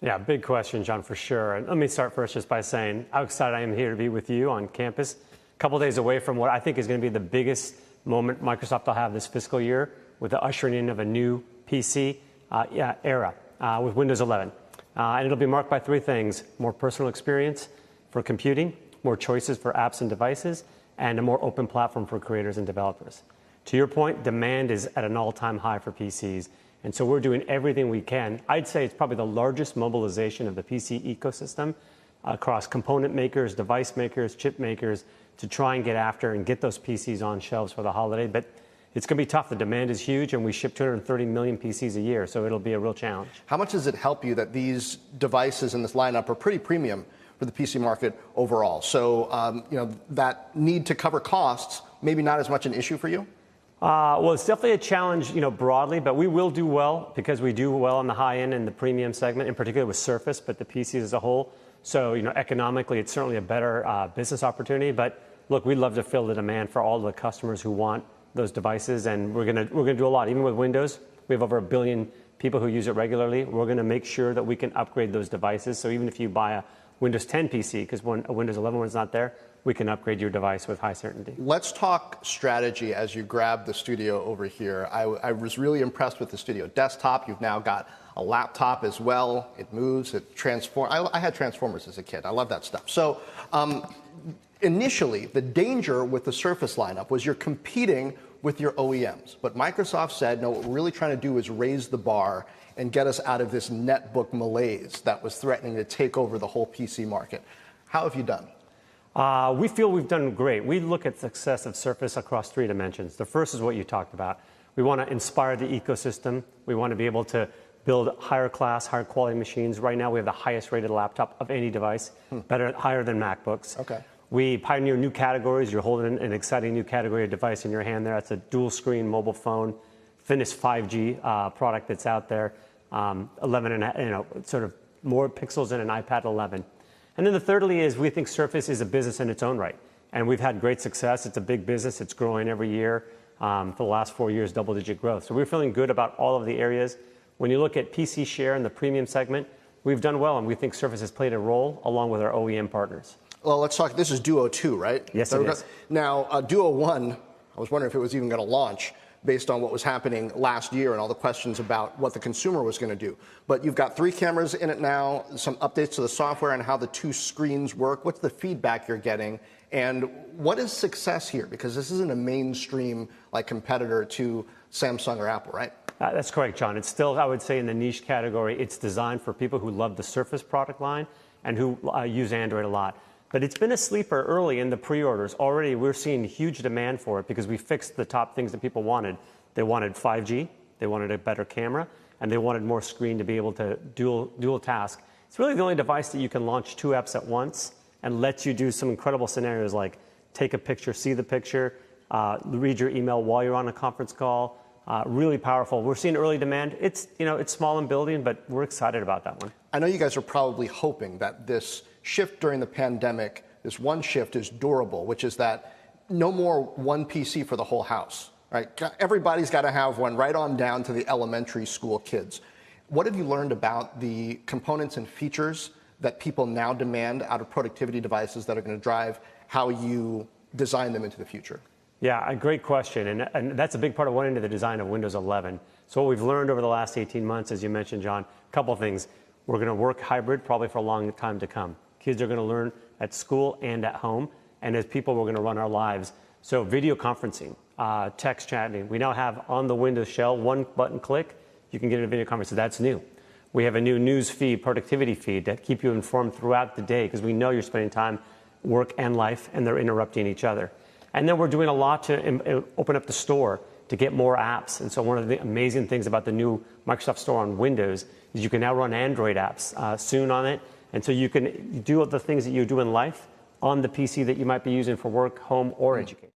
Yeah, big question, John, for sure. And let me start first just by saying how excited I am here to be with you on campus. A couple days away from what I think is going to be the biggest moment Microsoft will have this fiscal year with the ushering in of a new PC era with Windows 11. And it'll be marked by three things: more personal experience for computing, more choices for apps and devices, and a more open platform for creators and developers. To your point, demand is at an all-time high for PCs. And so we're doing everything we can. I'd say it's probably the largest mobilization of the PC ecosystem across component makers, device makers, chip makers, to try and get after and get those PCs on shelves for the holiday. But it's going to be tough. The demand is huge, and we ship 230 million PCs a year, so it'll be a real challenge. How much does it help you that these devices in this lineup are pretty premium for the PC market overall? So, that need to cover costs, maybe not as much an issue for you? Well, it's definitely a challenge, broadly, but we will do well because we do well on the high end and the premium segment, in particular with Surface, but the PCs as a whole. So, economically, it's certainly a better business opportunity. But look, we'd love to fill the demand for all the customers who want those devices, and we're gonna do a lot. Even with Windows, we have over 1 billion people who use it regularly. We're going to make sure that we can upgrade those devices. So even if you buy a Windows 10 PC, because when a Windows 11 one's not there, we can upgrade your device with high certainty. Let's talk strategy as you grab the studio over here. I was really impressed with the studio desktop. You've now got a laptop as well. It moves, it transforms. I had Transformers as a kid. I love that stuff. So initially, the danger with the Surface lineup was you're competing with your OEMs. But Microsoft said, no, what we're really trying to do is raise the bar and get us out of this netbook malaise that was threatening to take over the whole PC market. How have you done? We feel we've done great. We look at success of Surface across three dimensions. The first is what you talked about. We want to inspire the ecosystem. We want to be able to build higher class, higher quality machines. Right now, we have the highest rated laptop of any device, higher than MacBooks. Okay. We pioneer new categories. You're holding an exciting new category of device in your hand there. That's a dual screen mobile phone, thinnest 5G product that's out there. 11 and sort of more pixels than an iPad 11. And then the thirdly is we think Surface is a business in its own right. And we've had great success. It's a big business. It's growing every year. For the last 4 years, double-digit growth. So we're feeling good about all of the areas. When you look at PC share in the premium segment, we've done well, and we think Surface has played a role along with our OEM partners. Well, let's talk. This is Duo 2, right? Yes, it is. Now, Duo 1, I was wondering if it was even going to launch based on what was happening last year and all the questions about what the consumer was going to do. But you've got 3 cameras in it now, some updates to the software and how the 2 screens work. What's the feedback you're getting? And what is success here? Because this isn't a mainstream competitor to Samsung or Apple, right? That's correct, John. It's still, I would say, in the niche category. It's designed for people who love the Surface product line and who use Android a lot. But it's been a sleeper early in the pre-orders. Already, we're seeing huge demand for it because we fixed the top things that people wanted. They wanted 5G, they wanted a better camera, and they wanted more screen to be able to dual task. It's really the only device that you can launch 2 apps at once and lets you do some incredible scenarios like take a picture, see the picture, read your email while you're on a conference call. Really powerful. We're seeing early demand. It's small in building, but we're excited about that one. I know you guys are probably hoping that this shift during the pandemic, this one shift is durable, which is that no more one PC for the whole house, right? Everybody's got to have one, right on down to the elementary school kids. What have you learned about the components and features that people now demand out of productivity devices that are going to drive how you design them into the future? Yeah, a great question. And that's a big part of one end of the design of Windows 11. So what we've learned over the last 18 months, as you mentioned, John, a couple of things. We're going to work hybrid probably for a long time to come. Kids are going to learn at school and at home. And as people, we're going to run our lives. So video conferencing, text chatting. We now have on the Windows shell, one button click, you can get a video conference. So that's new. We have a new news feed, productivity feed that keep you informed throughout the day because we know you're spending time work and life and they're interrupting each other. And then we're doing a lot to open up the store to get more apps. And so one of the amazing things about the new Microsoft Store on Windows is you can now run Android apps soon on it. And so you can do the things that you do in life on the PC that you might be using for work, home, or education.